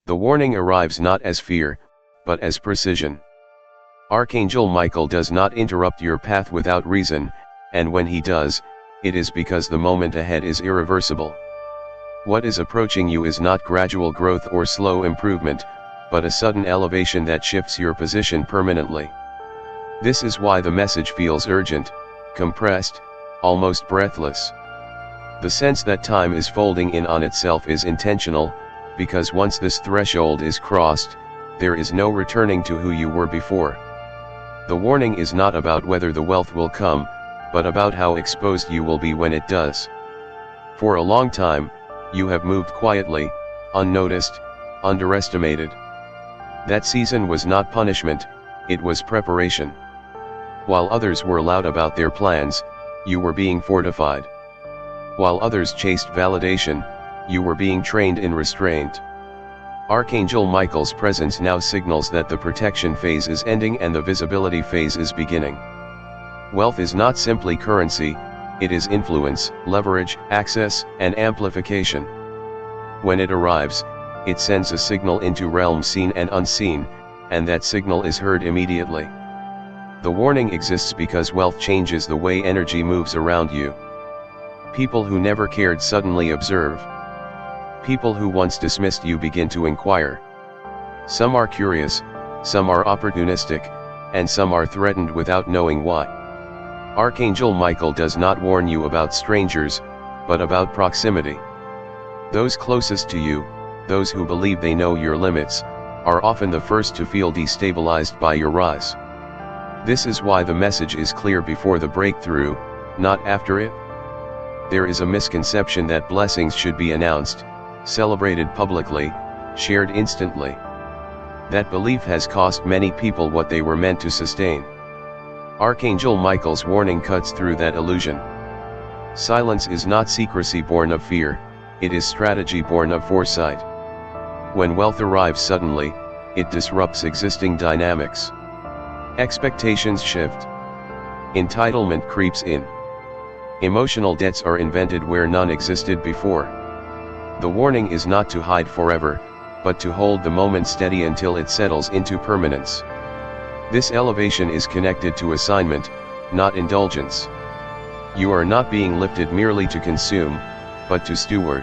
The warning arrives not as fear, but as precision. Archangel Michael does not interrupt your path without reason, and when he does, it is because the moment ahead is irreversible. What is approaching you is not gradual growth or slow improvement, but a sudden elevation that shifts your position permanently. This is why the message feels urgent, compressed, almost breathless. The sense that time is folding in on itself is intentional, because once this threshold is crossed, there is no returning to who you were before. The warning is not about whether the wealth will come, but about how exposed you will be when it does. For a long time, you have moved quietly, unnoticed, underestimated. That season was not punishment, it was preparation. While others were loud about their plans, you were being fortified. While others chased validation, you were being trained in restraint. Archangel Michael's presence now signals that the protection phase is ending and the visibility phase is beginning. Wealth is not simply currency, it is influence, leverage, access, and amplification. When it arrives, it sends a signal into realms seen and unseen, and that signal is heard immediately. The warning exists because wealth changes the way energy moves around you. People who never cared suddenly observe. People who once dismissed you begin to inquire. Some are curious, some are opportunistic, and some are threatened without knowing why. Archangel Michael does not warn you about strangers, but about proximity. Those closest to you, those who believe they know your limits, are often the first to feel destabilized by your rise. This is why the message is clear before the breakthrough, not after it. There is a misconception that blessings should be announced, celebrated publicly, shared instantly. That belief has cost many people what they were meant to sustain. Archangel Michael's warning cuts through that illusion. Silence is not secrecy born of fear, it is strategy born of foresight. When wealth arrives suddenly, it disrupts existing dynamics. Expectations shift. Entitlement creeps in. Emotional debts are invented where none existed before. The warning is not to hide forever, but to hold the moment steady until it settles into permanence. This elevation is connected to assignment, not indulgence. You are not being lifted merely to consume, but to steward.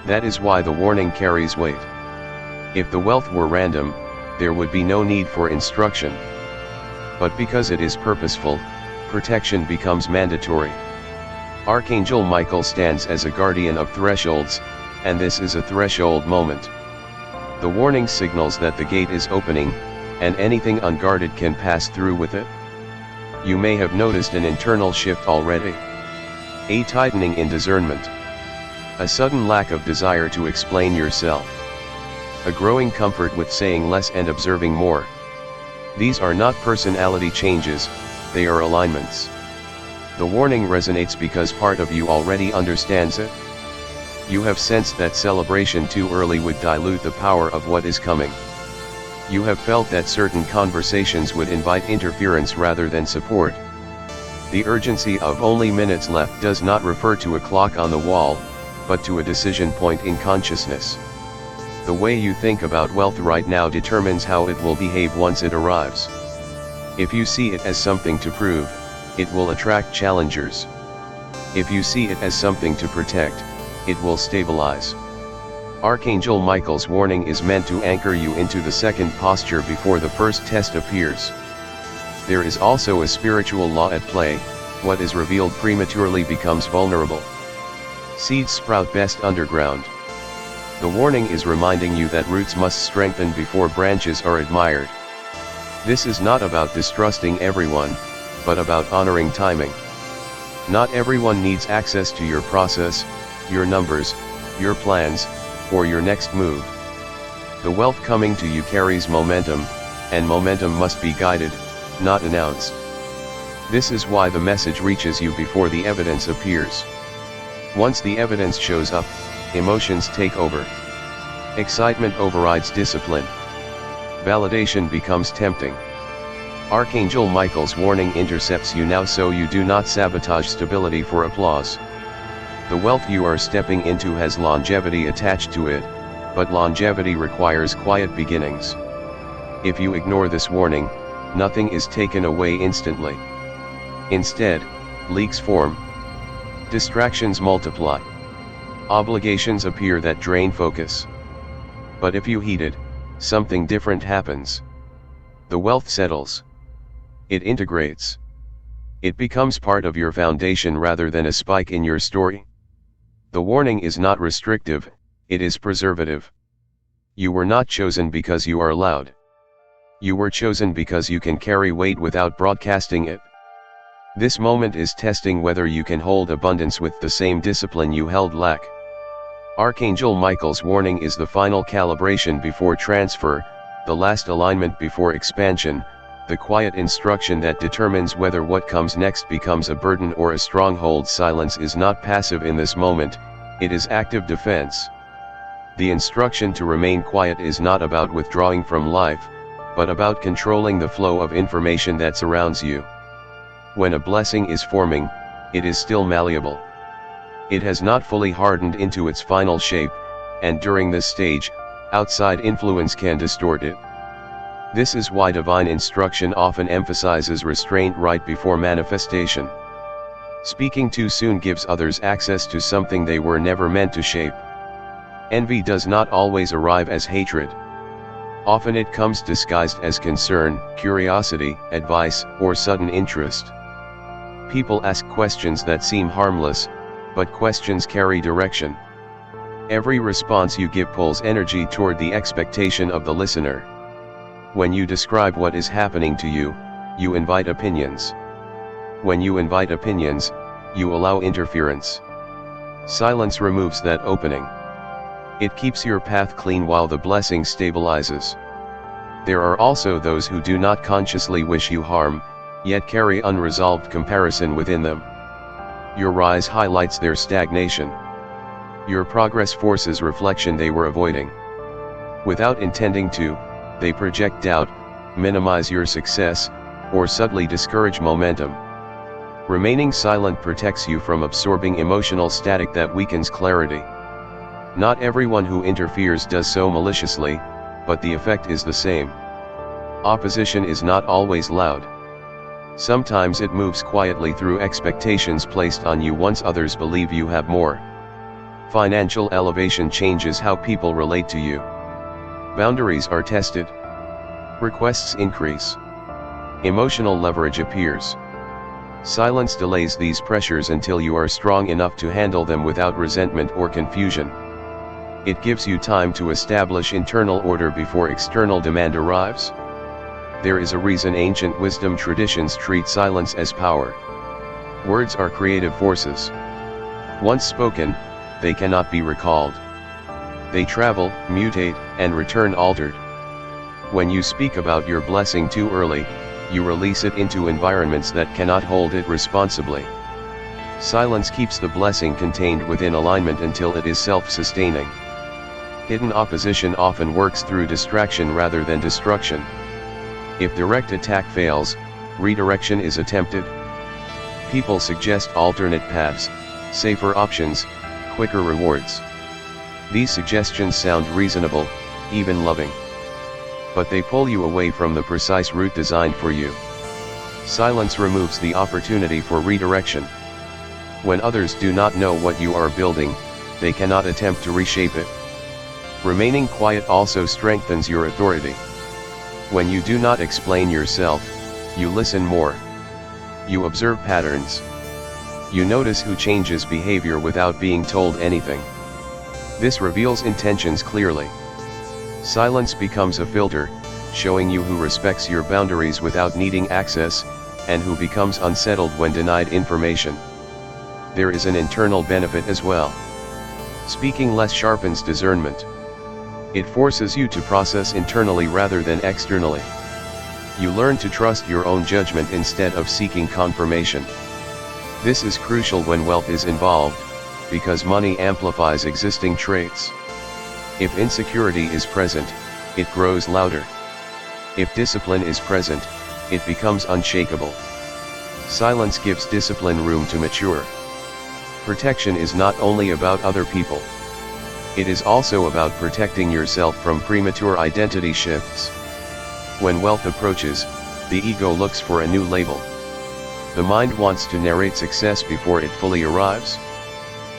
That is why the warning carries weight. If the wealth were random, there would be no need for instruction. But because it is purposeful, protection becomes mandatory. Archangel Michael stands as a guardian of thresholds, and this is a threshold moment. The warning signals that the gate is opening, and anything unguarded can pass through with it. You may have noticed an internal shift already. A tightening in discernment. A sudden lack of desire to explain yourself. A growing comfort with saying less and observing more. These are not personality changes, they are alignments. The warning resonates because part of you already understands it. You have sensed that celebration too early would dilute the power of what is coming. You have felt that certain conversations would invite interference rather than support. The urgency of only minutes left does not refer to a clock on the wall, but to a decision point in consciousness. The way you think about wealth right now determines how it will behave once it arrives. If you see it as something to prove, it will attract challengers. If you see it as something to protect, it will stabilize. Archangel Michael's warning is meant to anchor you into the second posture before the first test appears. There is also a spiritual law at play: what is revealed prematurely becomes vulnerable. Seeds sprout best underground. The warning is reminding you that roots must strengthen before branches are admired. This is not about distrusting everyone, but about honoring timing. Not everyone needs access to your process, your numbers, your plans, or your next move. The wealth coming to you carries momentum, and momentum must be guided, not announced. This is why the message reaches you before the evidence appears. Once the evidence shows up, emotions take over. Excitement overrides discipline. Validation becomes tempting. Archangel Michael's warning intercepts you now so you do not sabotage stability for applause. The wealth you are stepping into has longevity attached to it, but longevity requires quiet beginnings. If you ignore this warning, nothing is taken away instantly. Instead, leaks form. Distractions multiply. Obligations appear that drain focus. But if you heed it, something different happens. The wealth settles. It integrates. It becomes part of your foundation rather than a spike in your story. The warning is not restrictive, it is preservative. You were not chosen because you are loud. You were chosen because you can carry weight without broadcasting it. This moment is testing whether you can hold abundance with the same discipline you held lack. Archangel Michael's warning is the final calibration before transfer, the last alignment before expansion, the quiet instruction that determines whether what comes next becomes a burden or a stronghold. Silence is not passive in this moment, it is active defense. The instruction to remain quiet is not about withdrawing from life, but about controlling the flow of information that surrounds you. When a blessing is forming, it is still malleable. It has not fully hardened into its final shape, and during this stage, outside influence can distort it. This is why divine instruction often emphasizes restraint right before manifestation. Speaking too soon gives others access to something they were never meant to shape. Envy does not always arrive as hatred. Often it comes disguised as concern, curiosity, advice, or sudden interest. People ask questions that seem harmless, but questions carry direction. Every response you give pulls energy toward the expectation of the listener. When you describe what is happening to you, you invite opinions. When you invite opinions, you allow interference. Silence removes that opening. It keeps your path clean while the blessing stabilizes. There are also those who do not consciously wish you harm, yet carry unresolved comparison within them. Your rise highlights their stagnation. Your progress forces reflection they were avoiding. Without intending to, they project doubt, minimize your success, or subtly discourage momentum. Remaining silent protects you from absorbing emotional static that weakens clarity. Not everyone who interferes does so maliciously, but the effect is the same. Opposition is not always loud. Sometimes it moves quietly through expectations placed on you once others believe you have more. Financial elevation changes how people relate to you. Boundaries are tested. Requests increase. Emotional leverage appears. Silence delays these pressures until you are strong enough to handle them without resentment or confusion. It gives you time to establish internal order before external demand arrives. There is a reason ancient wisdom traditions treat silence as power. Words are creative forces. Once spoken, they cannot be recalled. They travel, mutate, and return altered. When you speak about your blessing too early, you release it into environments that cannot hold it responsibly. Silence keeps the blessing contained within alignment until it is self-sustaining. Hidden opposition often works through distraction rather than destruction. If direct attack fails, redirection is attempted. People suggest alternate paths, safer options, quicker rewards. These suggestions sound reasonable, even loving. But they pull you away from the precise route designed for you. Silence removes the opportunity for redirection. When others do not know what you are building, they cannot attempt to reshape it. Remaining quiet also strengthens your authority. When you do not explain yourself, you listen more. You observe patterns. You notice who changes behavior without being told anything. This reveals intentions clearly. Silence becomes a filter, showing you who respects your boundaries without needing access, and who becomes unsettled when denied information. There is an internal benefit as well. Speaking less sharpens discernment. It forces you to process internally rather than externally. You learn to trust your own judgment instead of seeking confirmation. This is crucial when wealth is involved, because money amplifies existing traits. If insecurity is present, it grows louder. If discipline is present, it becomes unshakable. Silence gives discipline room to mature. Protection is not only about other people. It is also about protecting yourself from premature identity shifts. When wealth approaches, the ego looks for a new label. The mind wants to narrate success before it fully arrives.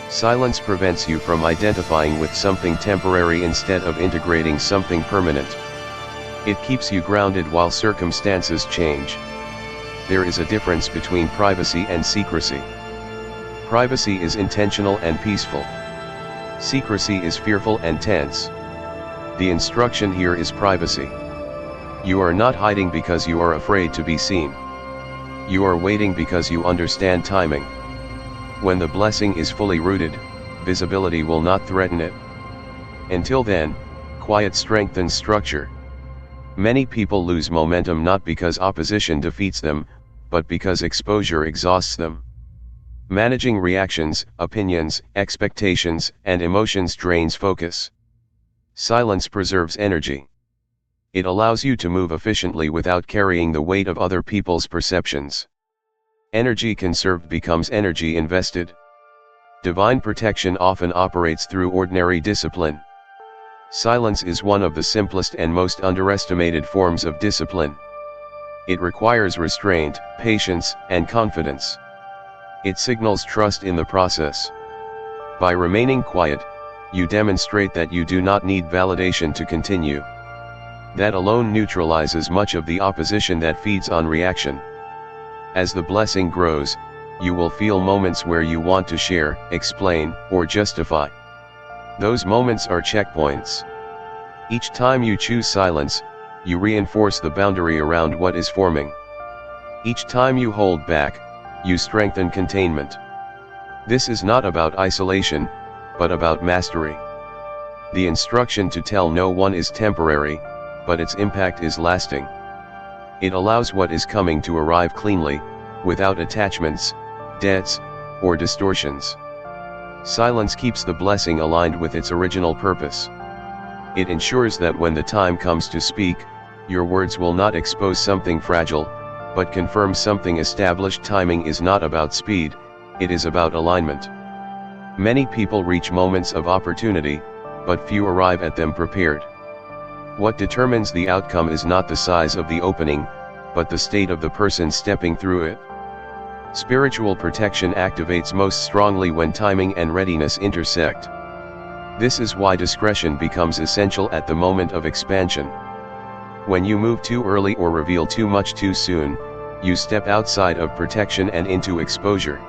Silence prevents you from identifying with something temporary instead of integrating something permanent. It keeps you grounded while circumstances change. There is a difference between privacy and secrecy. Privacy is intentional and peaceful. Secrecy is fearful and tense. The instruction here is privacy. You are not hiding because you are afraid to be seen. You are waiting because you understand timing. When the blessing is fully rooted, visibility will not threaten it. Until then, quiet strengthens structure. Many people lose momentum not because opposition defeats them, but because exposure exhausts them. Managing reactions, opinions, expectations, and emotions drains focus. Silence preserves energy. It allows you to move efficiently without carrying the weight of other people's perceptions. Energy conserved becomes energy invested. Divine protection often operates through ordinary discipline. Silence is one of the simplest and most underestimated forms of discipline. It requires restraint, patience, and confidence. It signals trust in the process. By remaining quiet, you demonstrate that you do not need validation to continue. That alone neutralizes much of the opposition that feeds on reaction. As the blessing grows, you will feel moments where you want to share, explain, or justify. Those moments are checkpoints. Each time you choose silence, you reinforce the boundary around what is forming. Each time you hold back, you strengthen containment. This is not about isolation, but about mastery. The instruction to tell no one is temporary, but its impact is lasting. It allows what is coming to arrive cleanly, without attachments, debts, or distortions. Silence keeps the blessing aligned with its original purpose. It ensures that when the time comes to speak, your words will not expose something fragile, but confirm something established. Timing is not about speed, it is about alignment. Many people reach moments of opportunity, but few arrive at them prepared. What determines the outcome is not the size of the opening, but the state of the person stepping through it. Spiritual protection activates most strongly when timing and readiness intersect. This is why discretion becomes essential at the moment of expansion. When you move too early or reveal too much too soon, you step outside of protection and into exposure.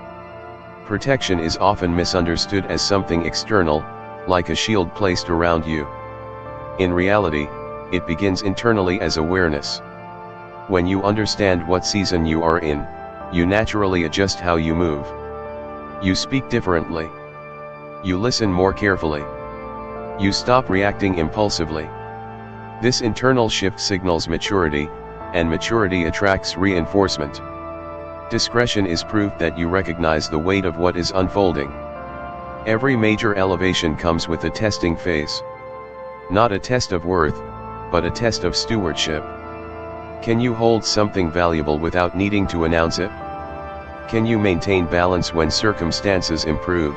Protection is often misunderstood as something external, like a shield placed around you. In reality, it begins internally as awareness. When you understand what season you are in, you naturally adjust how you move. You speak differently. You listen more carefully. You stop reacting impulsively. This internal shift signals maturity, and maturity attracts reinforcement. Discretion is proof that you recognize the weight of what is unfolding. Every major elevation comes with a testing phase. Not a test of worth, but a test of stewardship. Can you hold something valuable without needing to announce it? Can you maintain balance when circumstances improve?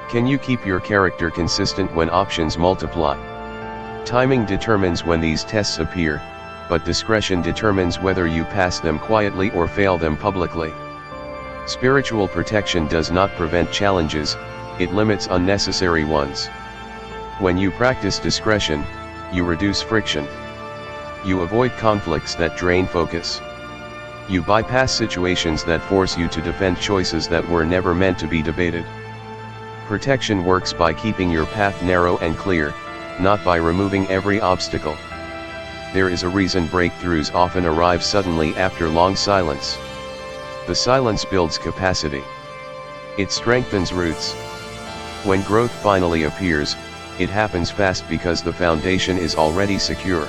Can you keep your character consistent when options multiply? Timing determines when these tests appear, but discretion determines whether you pass them quietly or fail them publicly. Spiritual protection does not prevent challenges, it limits unnecessary ones. When you practice discretion, you reduce friction. You avoid conflicts that drain focus. You bypass situations that force you to defend choices that were never meant to be debated. Protection works by keeping your path narrow and clear, not by removing every obstacle. There is a reason breakthroughs often arrive suddenly after long silence. The silence builds capacity. It strengthens roots. When growth finally appears, it happens fast because the foundation is already secure.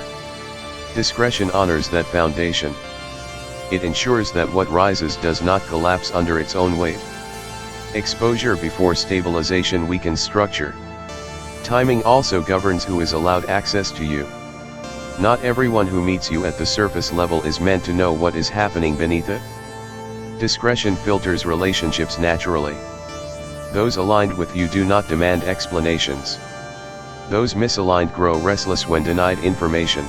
Discretion honors that foundation. It ensures that what rises does not collapse under its own weight. Exposure before stabilization weakens structure. Timing also governs who is allowed access to you. Not everyone who meets you at the surface level is meant to know what is happening beneath it. Discretion filters relationships naturally. Those aligned with you do not demand explanations. Those misaligned grow restless when denied information.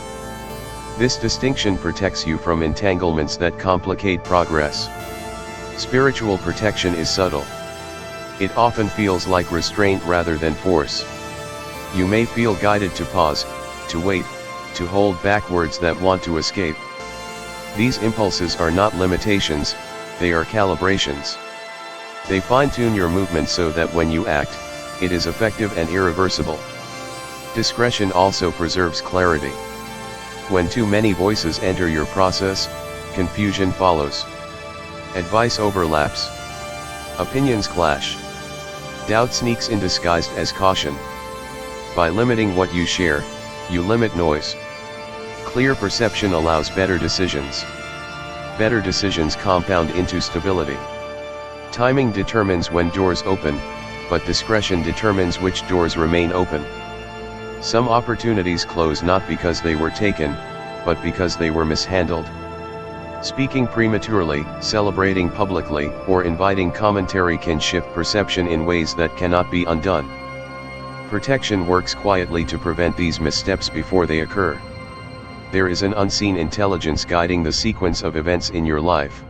This distinction protects you from entanglements that complicate progress. Spiritual protection is subtle. It often feels like restraint rather than force. You may feel guided to pause, to wait, to hold back words that want to escape. These impulses are not limitations, they are calibrations. They fine-tune your movement so that when you act, it is effective and irreversible. Discretion also preserves clarity. When too many voices enter your process, confusion follows. Advice overlaps. Opinions clash. Doubt sneaks in disguised as caution. By limiting what you share, you limit noise. Clear perception allows better decisions. Better decisions compound into stability. Timing determines when doors open, but discretion determines which doors remain open. Some opportunities close not because they were taken, but because they were mishandled. Speaking prematurely, celebrating publicly, or inviting commentary can shift perception in ways that cannot be undone. Protection works quietly to prevent these missteps before they occur. There is an unseen intelligence guiding the sequence of events in your life.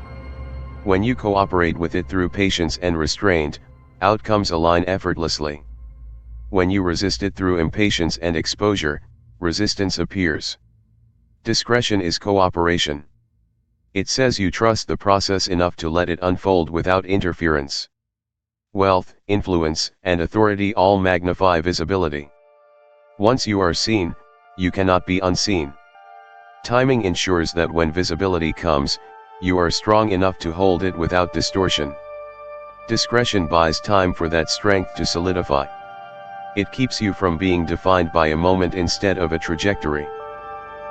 When you cooperate with it through patience and restraint, outcomes align effortlessly. When you resist it through impatience and exposure, resistance appears. Discretion is cooperation. It says you trust the process enough to let it unfold without interference. Wealth, influence, and authority all magnify visibility. Once you are seen, you cannot be unseen. Timing ensures that when visibility comes, you are strong enough to hold it without distortion. Discretion buys time for that strength to solidify. It keeps you from being defined by a moment instead of a trajectory.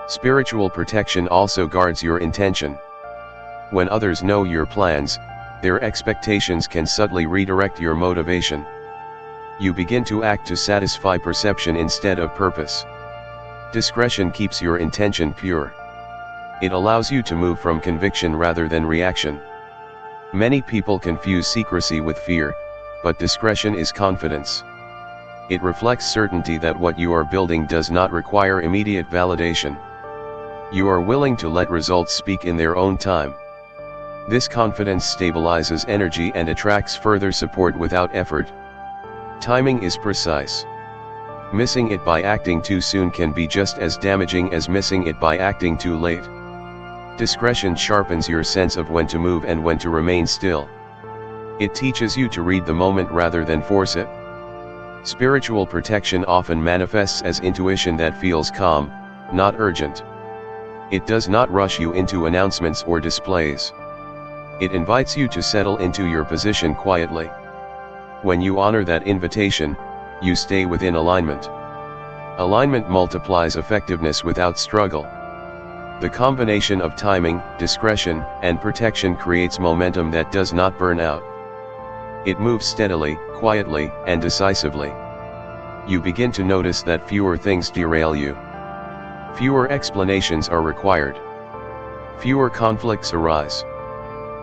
Spiritual protection also guards your intention. When others know your plans, their expectations can subtly redirect your motivation. You begin to act to satisfy perception instead of purpose. Discretion keeps your intention pure. It allows you to move from conviction rather than reaction. Many people confuse secrecy with fear, but discretion is confidence. It reflects certainty that what you are building does not require immediate validation. You are willing to let results speak in their own time. This confidence stabilizes energy and attracts further support without effort. Timing is precise. Missing it by acting too soon can be just as damaging as missing it by acting too late. Discretion sharpens your sense of when to move and when to remain still. It teaches you to read the moment rather than force it. Spiritual protection often manifests as intuition that feels calm, not urgent. It does not rush you into announcements or displays. It invites you to settle into your position quietly. When you honor that invitation, you stay within alignment. Alignment multiplies effectiveness without struggle. The combination of timing, discretion, and protection creates momentum that does not burn out. It moves steadily, quietly, and decisively. You begin to notice that fewer things derail you. Fewer explanations are required. Fewer conflicts arise.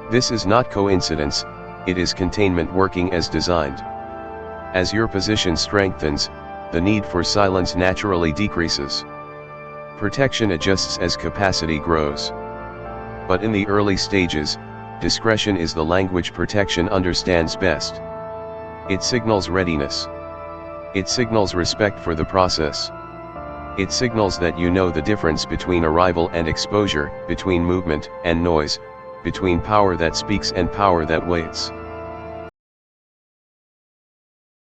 This is not coincidence, it is containment working as designed. As your position strengthens, the need for silence naturally decreases. Protection adjusts as capacity grows. But in the early stages, discretion is the language protection understands best. It signals readiness. It signals respect for the process. It signals that you know the difference between arrival and exposure, between movement and noise, between power that speaks and power that waits.